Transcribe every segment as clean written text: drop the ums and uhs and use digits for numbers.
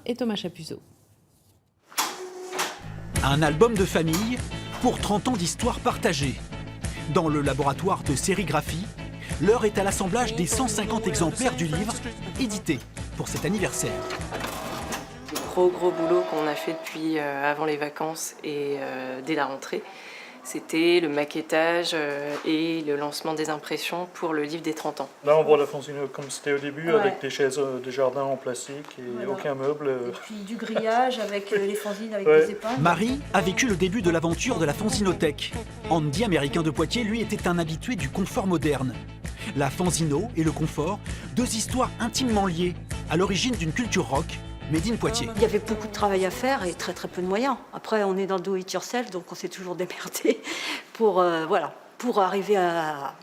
et Thomas Chapuzot. Un album de famille pour 30 ans d'histoire partagée. Dans le laboratoire de sérigraphie, l'heure est à l'assemblage des 150 exemplaires du livre édité pour cet anniversaire. Le gros boulot qu'on a fait depuis avant les vacances et dès la rentrée, c'était le maquettage et le lancement des impressions pour le livre des 30 ans. Là, on voit la fanzine comme c'était au début, avec des chaises de jardin en plastique et aucun meuble. Et puis du grillage avec les fanzines, avec des épingles. Marie a vécu le début de l'aventure de la fanzinothèque. Andy, américain de Poitiers, lui, était un habitué du confort moderne. La fanzino et le confort, deux histoires intimement liées, à l'origine d'une culture rock, made in Poitiers. Il y avait beaucoup de travail à faire et très peu de moyens. Après, on est dans le do it yourself, donc on s'est toujours démerdé pour arriver à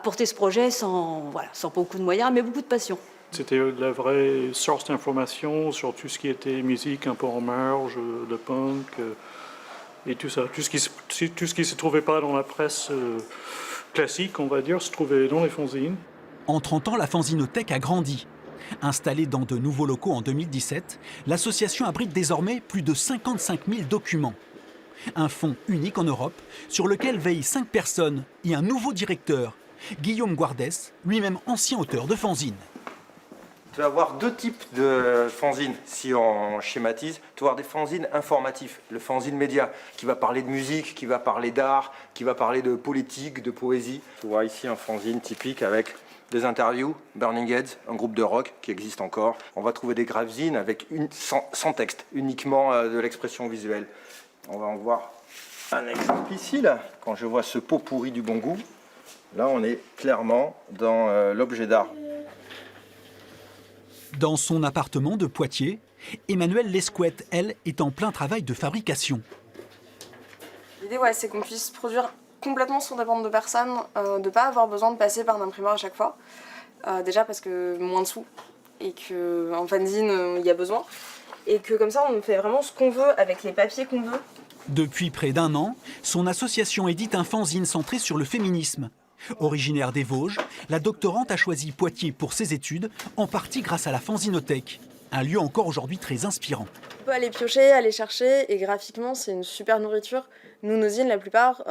porter ce projet sans beaucoup de moyens, mais beaucoup de passion. C'était la vraie source d'information sur tout ce qui était musique un peu en marge, le punk et tout ça. Tout ce qui ne se trouvait pas dans la presse classique, on va dire, se trouvait dans les fanzines. En 30 ans, la fanzinothèque a grandi. Installée dans de nouveaux locaux en 2017, l'association abrite désormais plus de 55 000 documents. Un fonds unique en Europe sur lequel veillent 5 personnes et un nouveau directeur, Guillaume Guardès, lui-même ancien auteur de fanzines. Tu vas avoir deux types de fanzines, si on schématise. Tu vas avoir des fanzines informatifs, le fanzine média, qui va parler de musique, qui va parler d'art, qui va parler de politique, de poésie. Tu vois ici un fanzine typique avec des interviews, Burning Heads, un groupe de rock qui existe encore. On va trouver des gravzines avec sans texte, uniquement de l'expression visuelle. On va en voir un exemple ici, là. Quand je vois ce pot pourri du bon goût, là on est clairement dans l'objet d'art. Dans son appartement de Poitiers, Emmanuelle Lescouette, elle, est en plein travail de fabrication. L'idée, c'est qu'on puisse produire complètement sans dépendre de personne, de ne pas avoir besoin de passer par un imprimeur à chaque fois. Déjà parce que moins de sous, et qu'en fanzine, il y a besoin. Et que comme ça, on fait vraiment ce qu'on veut avec les papiers qu'on veut. Depuis près d'1 an, son association édite un fanzine centré sur le féminisme. Originaire des Vosges, la doctorante a choisi Poitiers pour ses études, en partie grâce à la fanzinothèque. Un lieu encore aujourd'hui très inspirant. On peut aller piocher, aller chercher, et graphiquement, c'est une super nourriture. Nous, nos zines, la plupart,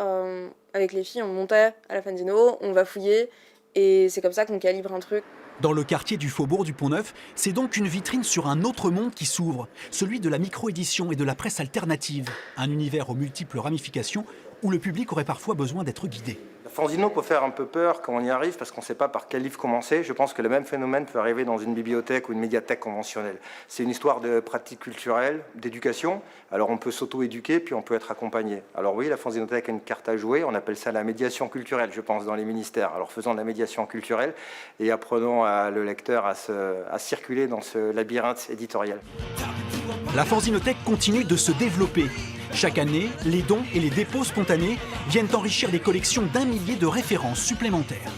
avec les filles, on montait à la fanzino, on va fouiller, et c'est comme ça qu'on calibre un truc. Dans le quartier du Faubourg du Pont-Neuf, c'est donc une vitrine sur un autre monde qui s'ouvre, celui de la micro-édition et de la presse alternative. Un univers aux multiples ramifications où le public aurait parfois besoin d'être guidé. La fanzino peut faire un peu peur quand on y arrive parce qu'on ne sait pas par quel livre commencer. Je pense que le même phénomène peut arriver dans une bibliothèque ou une médiathèque conventionnelle. C'est une histoire de pratique culturelle, d'éducation. Alors on peut s'auto-éduquer puis on peut être accompagné. Alors oui, la fanzinothèque a une carte à jouer. On appelle ça la médiation culturelle, je pense, dans les ministères. Alors faisons de la médiation culturelle et apprenons le lecteur à circuler dans ce labyrinthe éditorial. La fanzinothèque continue de se développer. Chaque année, les dons et les dépôts spontanés viennent enrichir les collections d'1 millier de références supplémentaires.